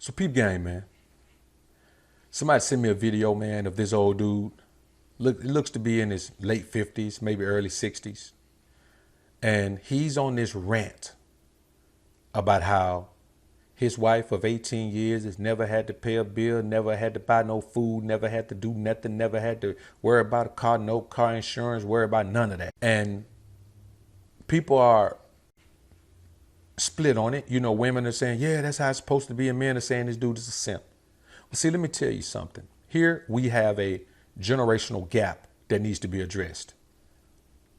So peep game, man. Somebody sent me a video, man, of this old dude. It looks to be in his late 50s, maybe early 60s. And he's on this rant about how his wife of 18 years has never had to pay a bill, never had to buy no food, never had to do nothing, never had to worry about a car, no car insurance, worry about none of that. And people are split on it. You know, women are saying, yeah, that's how it's supposed to be. And men are saying this dude is a simp. Well, see, let me tell you something. Here we have a generational gap that needs to be addressed.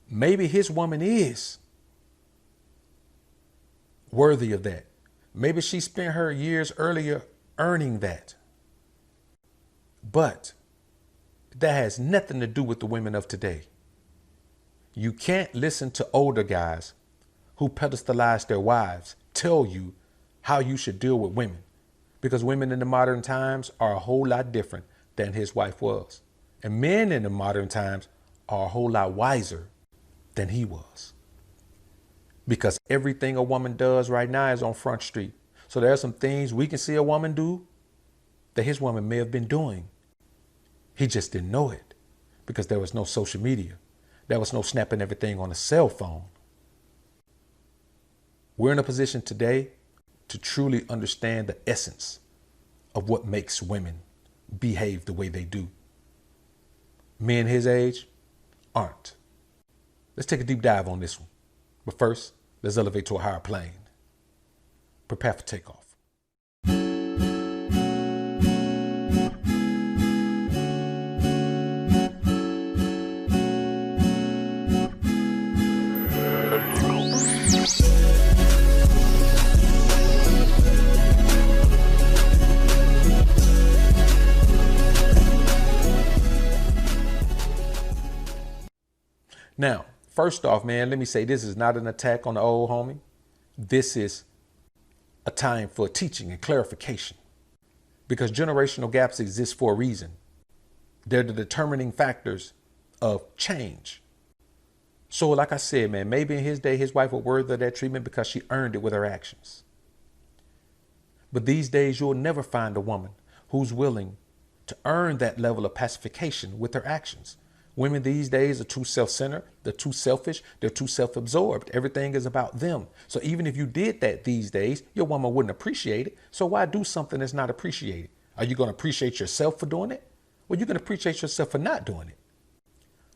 Maybe his woman is worthy of that. Maybe she spent her years earlier earning that. But that has nothing to do with the women of today. You can't listen to older guys who pedestalize their wives tell you how you should deal with women, because women in the modern times are a whole lot different than his wife was. And men in the modern times are a whole lot wiser than he was. Because everything a woman does right now is on Front Street. So there are some things we can see a woman do that his woman may have been doing. He just didn't know it because there was no social media. There was no snapping everything on a cell phone. We're in a position today to truly understand the essence of what makes women behave the way they do. Men his age aren't. Let's take a deep dive on this one. But first, let's elevate to a higher plane. Prepare for takeoff. Now, first off, man, let me say this is not an attack on the old homie. This is a time for teaching and clarification, because generational gaps exist for a reason. They're the determining factors of change. So like I said, man, maybe in his day, his wife was worthy of that treatment because she earned it with her actions. But these days, you'll never find a woman who's willing to earn that level of pacification with her actions. Women these days are too self-centered, they're too selfish, they're too self-absorbed. Everything is about them. So even if you did that these days, your woman wouldn't appreciate it. So why do something that's not appreciated? Are you going to appreciate yourself for doing it? Well, you're going to appreciate yourself for not doing it.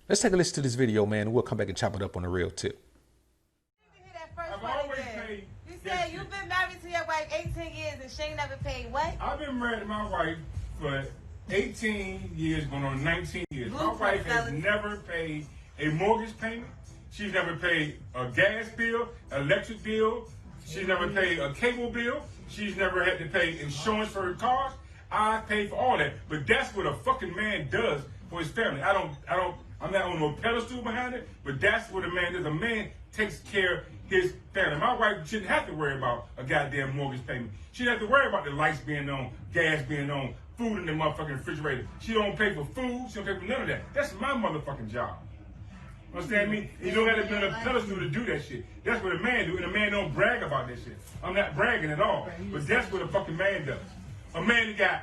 Let's take a listen to this video, man, and we'll come back and chop it up on the real tip. I've always paid. You said you've been married to your wife 18 years and she ain't never paid what? I've been married to my wife for 18 years, going on 19 years. My wife has never paid a mortgage payment. She's never paid a gas bill, electric bill. She's never paid a cable bill. She's never had to pay insurance for her cars. I pay for all that. But that's what a fucking man does for his family. I'm not on no pedestal behind it, but that's what a man does. A man takes care of his family. My wife shouldn't have to worry about a goddamn mortgage payment. She doesn't have to worry about the lights being on, gas being on, food in the motherfucking refrigerator. She don't pay for food. She don't pay for none of that. That's my motherfucking job. Understand me? You don't have to be on a pedestal to do that shit. That's what a man do, and a man don't brag about that shit. I'm not bragging at all, but that's what a fucking man does. A man that got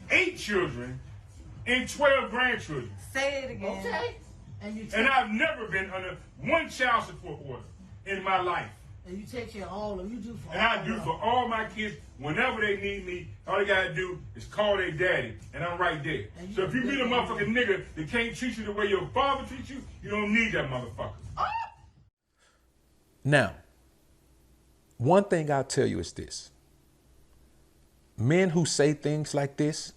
8 children and 12 grandchildren. Say it again. Okay. And I've never been under one child support order in my life. And you take care of all of them. You do for And all I of do them. for all my kids whenever they need me. All they gotta do is call their daddy, and I'm right there. So if you meet a motherfucking nigga that can't treat you the way your father treats you, you don't need that motherfucker. Now, one thing I'll tell you is this. Men who say things like this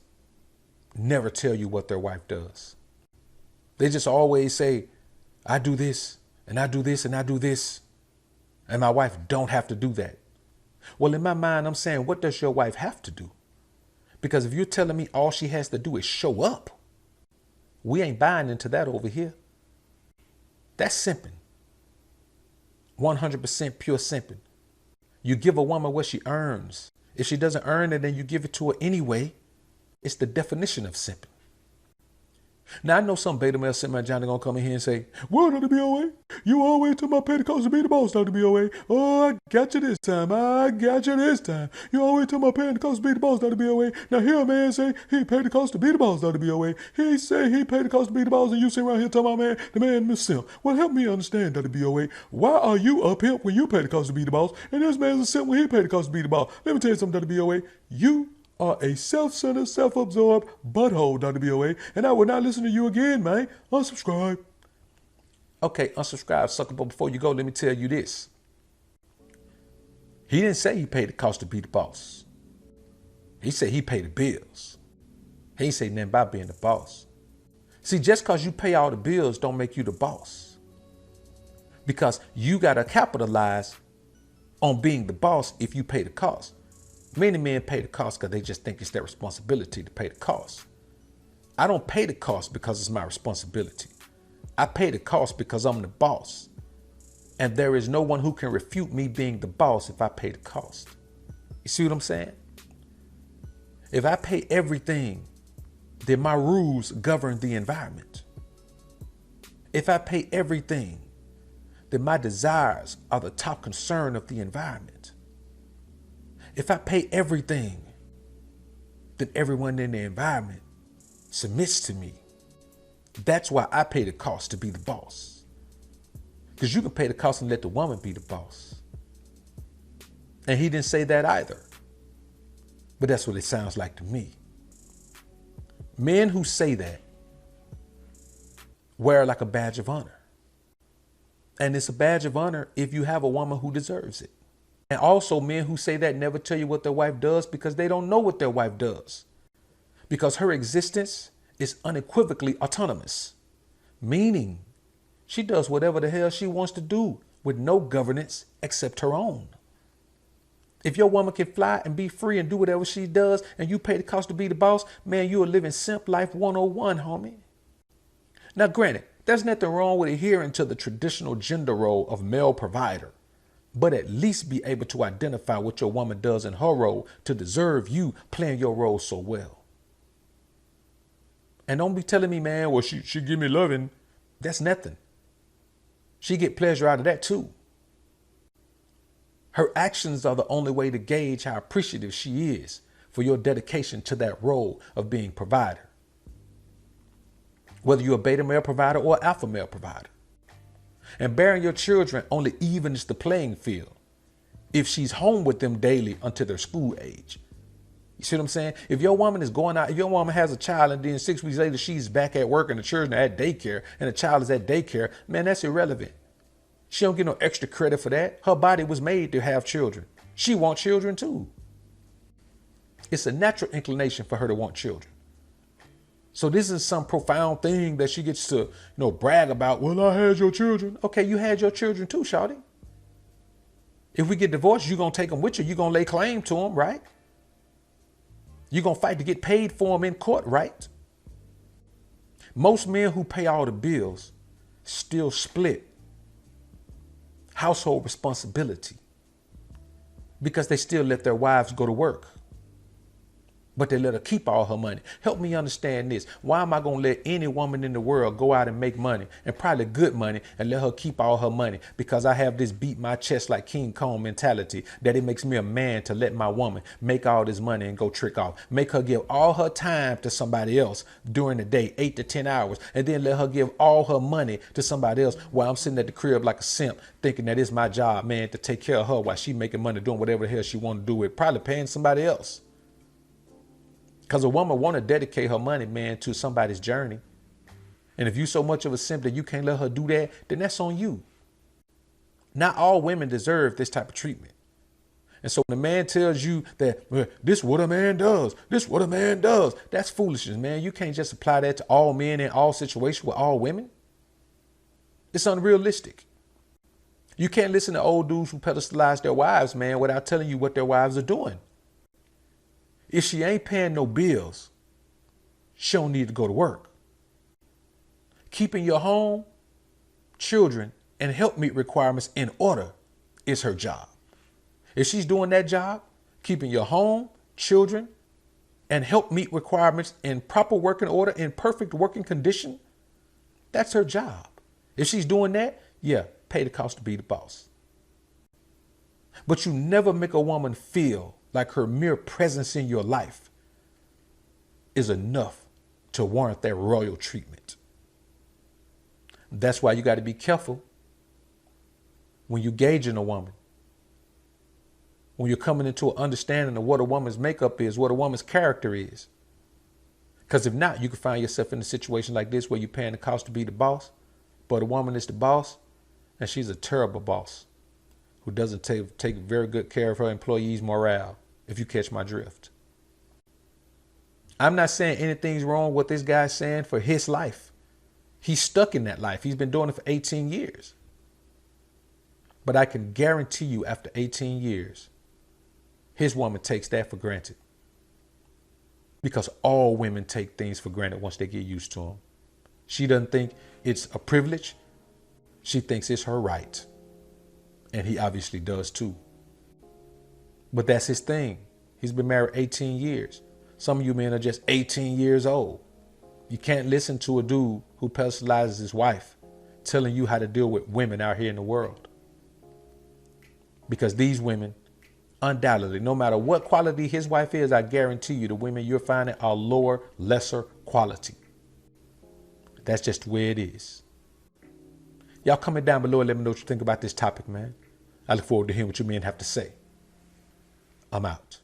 never tell you what their wife does. They just always say, I do this, and I do this, and I do this, and my wife don't have to do that. Well, in my mind, I'm saying, what does your wife have to do? Because if you're telling me all she has to do is show up, we ain't buying into that over here. That's simping. 100% pure simping. You give a woman what she earns. If she doesn't earn it and you give it to her anyway, it's the definition of simping. Now, I know some beta male simp Johnny gonna come in here and say, well, Dr. BOA, you always told my Pentecost to be the boss, Dr. BOA. Oh, I got you this time. I got you this time. You always told my Pentecost to be the boss, Dr. BOA. Now, here a man say he paid the cost to be the boss, Dr. BOA. He say he paid the cost to be the boss, and you sit around here talking about, man, the man Miss Simp. Well, help me understand, Dr. BOA. Why are you a pimp when you pay the cost to be the boss, and this man's a simp when he paid the cost to be the boss? Let me tell you something, Dr. BOA. You are a self-centered, self-absorbed butthole, Dr. BOA, and I will not listen to you again, man. Unsubscribe. Okay, unsubscribe, sucker, but before you go, let me tell you this. He didn't say he paid the cost to be the boss. He said he paid the bills. He didn't say nothing about being the boss. See, just because you pay all the bills don't make you the boss. Because you got to capitalize on being the boss if you pay the cost. Many men pay the cost because they just think it's their responsibility to pay the cost. I don't pay the cost because it's my responsibility. I pay the cost because I'm the boss. And there is no one who can refute me being the boss if I pay the cost. You see what I'm saying? If I pay everything, then my rules govern the environment. If I pay everything, then my desires are the top concern of the environment. If I pay everything, then everyone in the environment submits to me. That's why I pay the cost to be the boss. Because you can pay the cost and let the woman be the boss. And he didn't say that either. But that's what it sounds like to me. Men who say that wear it like a badge of honor. And it's a badge of honor if you have a woman who deserves it. And also men who say that never tell you what their wife does because they don't know what their wife does. Because her existence is unequivocally autonomous, meaning she does whatever the hell she wants to do with no governance except her own. If your woman can fly and be free and do whatever she does and you pay the cost to be the boss, man, you are living simp life 101, homie. Now, granted, there's nothing wrong with adhering to the traditional gender role of male provider, but at least be able to identify what your woman does in her role to deserve you playing your role so well. And don't be telling me, man, well, she give me loving. That's nothing. She get pleasure out of that too. Her actions are the only way to gauge how appreciative she is for your dedication to that role of being provider. Whether you're a beta male provider or alpha male provider. And bearing your children only evens the playing field if she's home with them daily until their school age. You see what I'm saying? If your woman is going out, if your woman has a child and then 6 weeks later she's back at work and the children are at daycare and the child is at daycare, man, that's irrelevant. She don't get no extra credit for that. Her body was made to have children. She wants children too. It's a natural inclination for her to want children. So this is some profound thing that she gets to, brag about. Well, I had your children. Okay, you had your children too, shawty. If we get divorced, you're going to take them with you. You're going to lay claim to them, right? You're going to fight to get paid for them in court, right? Most men who pay all the bills still split household responsibility because they still let their wives go to work. But they let her keep all her money. Help me understand this. Why am I going to let any woman in the world go out and make money, and probably good money, and let her keep all her money? Because I have this beat my chest like King Kong mentality that it makes me a man to let my woman make all this money and go trick off. Make her give all her time to somebody else during the day, 8 to 10 hours, and then let her give all her money to somebody else while I'm sitting at the crib like a simp thinking that it's my job, man, to take care of her while she making money doing whatever the hell she want to do with, probably paying somebody else. Because a woman want to dedicate her money, man, to somebody's journey. And if you so much of a simp that you can't let her do that, then that's on you. Not all women deserve this type of treatment. And so when a man tells you that, well, this what a man does, this what a man does, that's foolishness, man. You can't just apply that to all men in all situations with all women. It's unrealistic. You can't listen to old dudes who pedestalize their wives, man, without telling you what their wives are doing. If she ain't paying no bills, she don't need to go to work. Keeping your home, children, and helpmeet requirements in order is her job. If she's doing that job, keeping your home, children, and help meet requirements in proper working order, in perfect working condition, that's her job. If she's doing that, yeah, pay the cost to be the boss. But you never make a woman feel like her mere presence in your life is enough to warrant that royal treatment. That's why you got to be careful when you're gauging a woman. When you're coming into an understanding of what a woman's makeup is, what a woman's character is. Because if not, you can find yourself in a situation like this where you're paying the cost to be the boss, but a woman is the boss, and she's a terrible boss who doesn't take very good care of her employees' morale, if you catch my drift. I'm not saying anything's wrong with this guy saying for his life. He's stuck in that life. He's been doing it for 18 years. But I can guarantee you after 18 years, his woman takes that for granted. Because all women take things for granted once they get used to them. She doesn't think it's a privilege. She thinks it's her right. And he obviously does too. But that's his thing. He's been married 18 years. Some of you men are just 18 years old. You can't listen to a dude who personalizes his wife telling you how to deal with women out here in the world. Because these women, undoubtedly, no matter what quality his wife is, I guarantee you the women you're finding are lower, lesser quality. That's just the way it is. Y'all comment down below and let me know what you think about this topic, man. I look forward to hearing what you men have to say. I'm out.